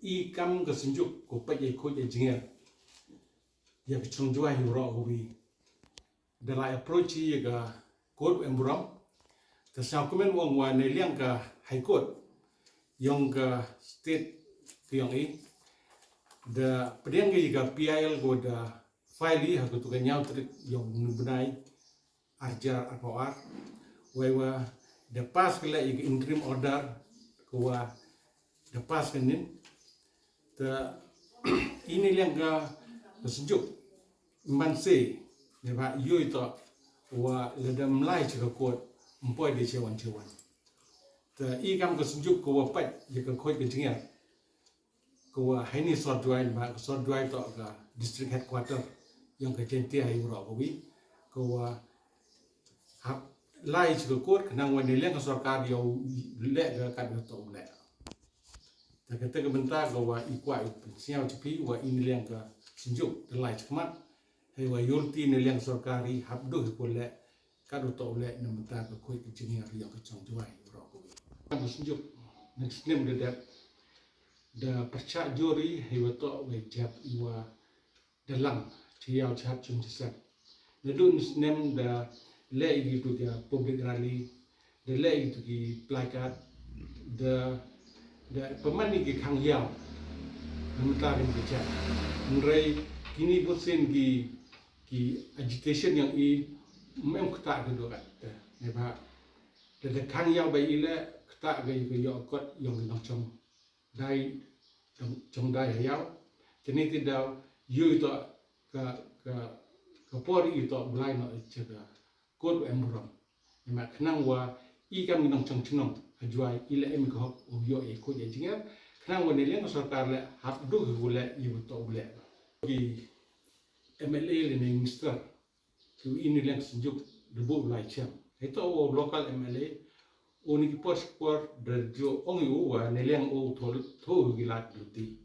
ikam ke Synjuk ko pa ye khuid engineer ya ke Shnong Jowai ro ko wi dalam approach ye ga kod emburam ke sakumen wong wa ne liang ka high court yang ka state ke yang da pedeng ge ga PIL go da file ha ko tu ga nyau trik yang benai arjar apa wa the pass kala interim order ko wa the pass kenin the ini liang ga Synjuk manse ne ba yoi to wa ledam lai chika kot mpoi de chewan the ikam ga Synjuk ko wa pat ye ka khoi ke jinga ko wa haini sort join ba sort join to ga district headquarter yang ka jenti hai ro ko wi ko wa hap lai chika kot nang wa ne liang ka sarkar yo le ga ka to le ta ka te ka benta ko wa ikwa siao chipi wa in liang ka Synjuk de lai chkmat hay wa yolti ne liang sarkari habdu ko le ka to le na benta ka khoi ke jinga ri ka Shnong Jowai ro ko wi ka Synjuk next name de that the percak jori hay wa to we jap iwa dalang chiao chat chung chat the dun name the le itu dia public rally the le itu ki placard the pemani ki khang yao namta rin ki chat nrai kini bosen ki agitation yang mem kata ke do kat ne ba the khang yao bai ile kata ke yo kot yang nang chong dai chong dai yao jadi tidak yu itu ke pori itu belai no jaga kod emburam ema khnang wa ikam nang chong chnong ajwai ile em ko yo e ko je jinga khnang wa ne leng sarkar le habdu ko le yu to le ki MLA le ne minister ku ini leng Synjuk de bo lai cham eto o local MLA oni ki post por de jo ong yu wa ne leng o tho gi lat luti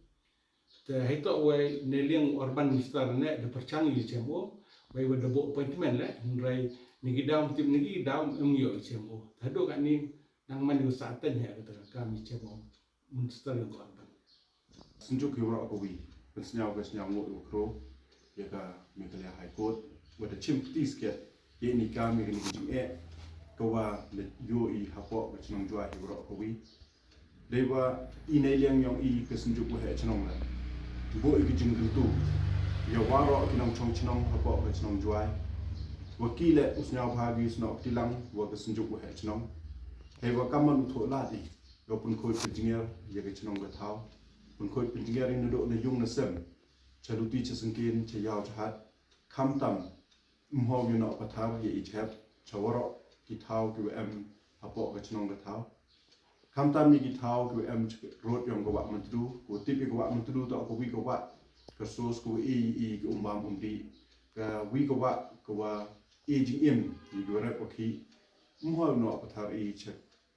te heto wa ne leng urban minister ne de perchang yu chamo wai wa de bo appointment le nrai nigi daum tim nigi daum yo chemo thado ka ni nang man yu sa ten he ka kami chemo minister yang ko Synjuk yu ro ko wi besnyau ngo kro ya ka Meghalaya high court wa de chim tis ke ye ni kami ni jing ko wa le yo I hapo ka Shnong Jowai yu ro ko wi de wa I nei liang yong I ka Synjuk Waheh Shnong la bo I jing tu ya wa ro ki nong chong chnong hapo ka Shnong Jowai wakile usnyau bhagi snok tilang wa ka Synjuk Waheh Shnong he wa kaman tho la di yo pun khoi engineer ye ka Shnong ga thau pun khoi engineer in do na yung na sem chaluti cha sangkin cha yaw cha hat kham tam mho yu no pathar ye I chap chawaro ki thau ki em hapo ka Shnong ga thau kham tam ni ki thau ki em rot yong ga wa mantru ko tipi ga wa mantru to ko wi ga wa ka sos ko I ki umbam umdi ka wi ga wa aging im ni go rap okhi mho no pathar I che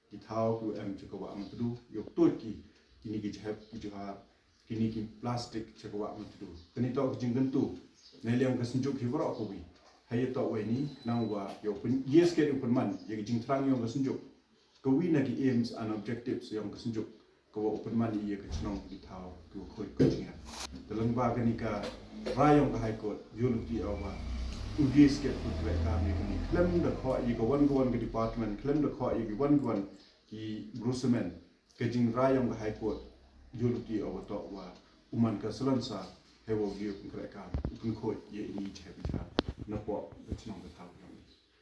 ki thau ku em che ko wa mtu yo turki kini ki chep ki ha kini ki plastic che ko wa mtu kini to jing gan tu ne lem ka Synjuk hi ro ko wi hay to we ni nang wa yo pun yes ke pun man ye jing trang yo ka Synjuk ko wi na ki aims and objectives yo ka Synjuk ko wa pun man ye ka Shnong ki thau ku khoi ko jing ha dalang ba ka ni ka rayong ka high court yo lu ti awa ugis ke putre kami ni klem da kho yi go wan ke department klem da kho yi wan ki brusemen ke jing rayong high court yulti awato wa uman ka salansa hewo gi putre kam kun kho ye ni chebi